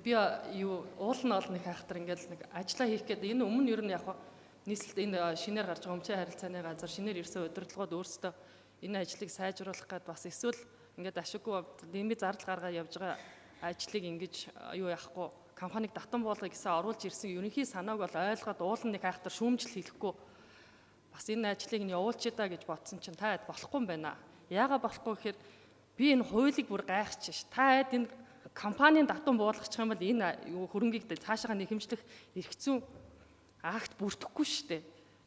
би юу уулын олны хайхтар ингээл нэг ажиллаа хийх гээд энэ өмнө ер нь яг нийслэлд энэ шинээр гарч байгаа өмчийн харилцааны газар шинээр ирсэн удирдлагууд өөрсдөө энэ ажлыг сайжруулах гээд бас эсвэл ингээд ашиггүй нэмий зардал гаргаад явж байгаа ажлыг ингэж юу яахгүй компаниг татан болгоё гэсэн оруулж ирсэн ерөнхий санааг бол ойлгоод уулын хайхтар шүүмжил хийхгүй бас энэ ажлыг нь явуулчих даа гэж бодсон чинь та болохгүй юм байна. Яагаад болохгүй гэхээр би энэ хуулийг бүр гайхаж ш. Та энэ компанийн татан буулгачих юм бол энэ хөрөнгийг цаашаа нэхэмжлэх эрх зүйн акт бүрдэхгүй штэ.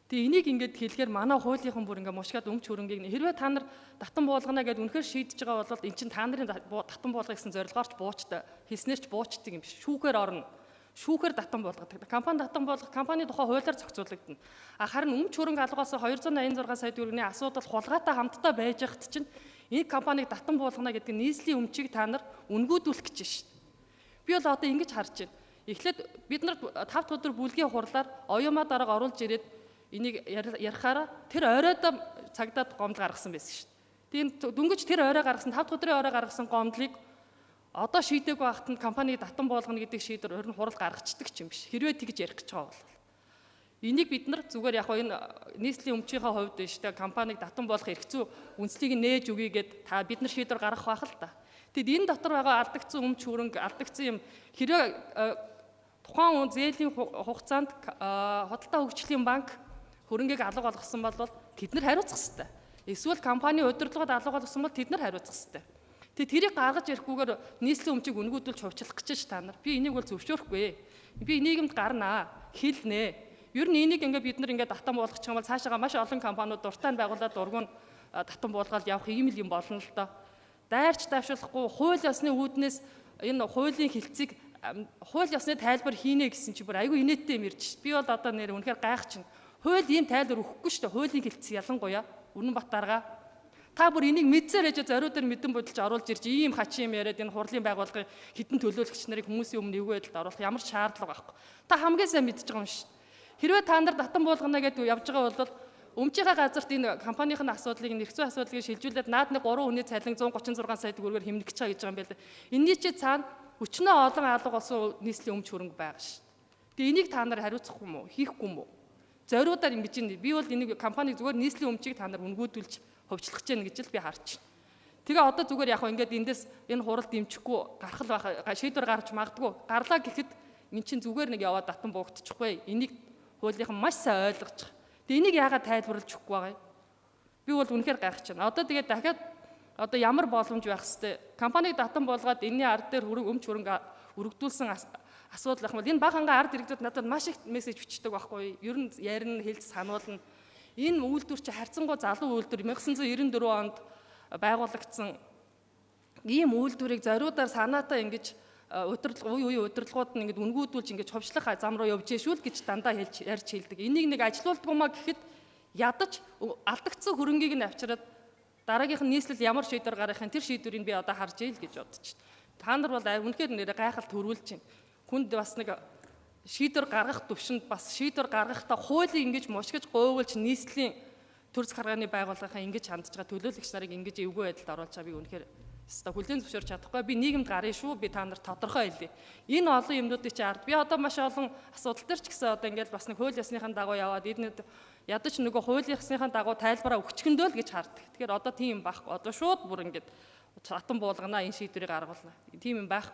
Тэгээ энийг ингээд хэлэхээр манай хуулийнхан бүр ингээд мушгаад өмч хөрөнгийг хэрвээ та нар татан буулгана гэдээ үнэхээр шийдэж байгаа бол эн чинь та нарын татан буулгах гэсэн зорилгоор ч буучтай хэлснээр ч буучдаг юм биш. Шүүхээр орно. Шүүхээр татан буулгадаг. Компани татан буулгах компани тухай хуулиар зохицуулагдана. Харин өмч хөрөнгө алгаас 286 сая төгрөгийн асуудал хулгайтай хамтдаа байж хат чинь энэ компаниг татан буулгана гэдэг нийслэлийн өмчийг та нар үнгүүдүүлэх гэж шин. Би бол одоо ингэж харж байна. Эхлээд бид нар 5 өдөр бүлгийн хурлаар оюумаа дарга оруулж ирээд энийг ярихаараа тэр оройдоо цагдаад гомдол гаргасан байсан шин. Тэгээд дөнгөж тэр орой гаргасан 5 өдрийн орой гаргасан гомдлыг одоо шийдээгүй байхад нь компаниг татан буулгана гэдэг шийдвэр ер нь хурал гаргацдаг ч юм биш. Хэрвээ тэгж ярих гэж байгаа бол энийг бид нар зүгээр яг энэ нийслэлийн өмчийнхаа хувьд биш тэ компаниг татан буулгах эрх зүй үндслийг нээж өгье гэд та бид нар шийдвэр гаргах байх л та. Тэгэд энэ дотор байгаа алдагдсан өмч хөрөнгө алдагдсан юм хэрвээ тухайн зээлийн хугацаанд худалдаа хөгжлийн банк хөрөнгийг алга болгосон бол тэд нар хариуцах ёстой. Эсвэл компани удирдлагад алга болгосон бол тэд нар хариуцах ёстой. Тэгээ тэрийг гаргаж ирэхгүйгээр нийслэлийн өмчийг үнгүүдүүлж хувьчлах гэж ш та нар. Би энийг бол зөвшөөрөхгүй. Би нийгэмд гарнаа, хэлнэ. Ер нь энийг ингээд бид нар ингээд татан буулгачих юм бол цаашаага маш олон компаниуд дуртай байгуулаад дургуун татан буулгаад явах ийм л юм болно л доо. Дайрч давшуулахгүй хууль ёсны үүднээс энэ хуулийн хилцийг хууль ёсны тайлбар хийнэ гэсэн чи бүр айгүй инээдтэй юм ирж ш. Би бол одоо нэр үнэхээр гайхаж байна. Хууль ийм тайлбар өгөхгүй шүү дээ. Хуулийн хилцэг ялангуяа Үнэнбат дарга та бүр энийг мэдсээр ээж зориуд дээр мэдэн бодолж оруулж ирж ийм хачин юм яриад энэ хурлын байгууллагын хідэн төлөөлөгч нарыг хүмүүсийн өмнө эвгүй байдалд оруулах ямар шаардлага байхгүй. Та хамгийн сайн мэдж байгаа юм шин. Хэрвээ та нар татан буулгана гэдээ явж байгаа бол өмчийнхаа газарт энэ компанийн асуудлыг нэрцүү асуудлыг шилжүүлээд наад нэг 3 хүний цалин 136 сая төгрөгөөр хэмнэх гэж байгаа гэж байгаа юм байна. Энийний чи цаана өчнөө олон алга болсон нийслэлийн өмч хөрөнгө байгаа шин. Тэгээ энийг та нар хариуцах юм уу? Хийхгүй юм уу? Зориудаар ингэж ин би бол энийг компаниг зүгээр нийслэлийн өмчийг та нар үнгүүдүүлж хувьчлах гэж байна гэж л би харж байна. Тэгээ одоо зүгээр яг ингээд эндээс энэ хурал дэмжихгүй гарах л байх шийдвэр гарч магадгүй. Гарлаа гэхэд эн чинь зүгээр нэг яваад татан буугдчихгүй. Энийг хуулийнхан маш сайн ойлгож байгаа. Тэгээ энийг яагаад тайлбарлаж өгөхгүй байгаа юм? Би бол үнэхээр гайхаж байна. Одоо тэгээ дахиад одоо ямар боломж байх хэвээр компаниг татан болгоод энэний ард дээр өмч хөрөнгө өргөдүүлсэн асуудал ах бол энэ баг хангаа ард иргэдүүд надад маш их мессеж бичдэг байхгүй. Ер нь ярина, хэлж сануулна. Энэ үйлдвэр чи харьцангуй залуу үйлдвэр 1994 онд байгуулагдсан ийм үйлдвэрийг зориудаар санаатаа ингэж удирдлагууд нь ингэж үнгүүдүүлж ингэж хувьчлах зам руу явж ийшүүл гэж дандаа ярьж хэлдэг. Энийг нэг ажилуулдаг юмаа гэхэд ядаж алдагдсан хөрөнгийг нь авчираад дараагийнх нь нийслэл ямар шийдвэр гаргахын тэр шийдвэрийг би одоо харж ийл гэж бодож байна. Та нар бол үнэхээр нэр гайхалт төрүүлж байна. Хүнд бас нэг шийдвэр гаргах төвшөнд бас шийдвэр гаргахдаа хуулийн ингэж мушгиж говьлж нийслэлийн төр захиргааны байгууллагын ингэж хандж байгаа төлөөлөгч нарыг ингэж эвгүй байдалд оруулж байгаа би үнэхээр өстой хүлээн зөвшөөрч чадахгүй. Би нийгэмд гарна шүү. Би та нарт тодорхой хэлье. Энэ олон юмнуудыг чи ард. Би одоо маш олон асуудал төр ч гэсэн одоо ингэж бас нэг хууль ёсныхан дагуу яваад эднэд ядаж нөгөө хууль ёсныхан дагуу тайлбараа өгчгөндөө л гэж хардаг. Тэгэхээр одоо тийм юм байхгүй. Одоо шууд бүр ингэж татан буулгана энэ шийдвэрийг гаргуулна. Тийм юм байхгүй.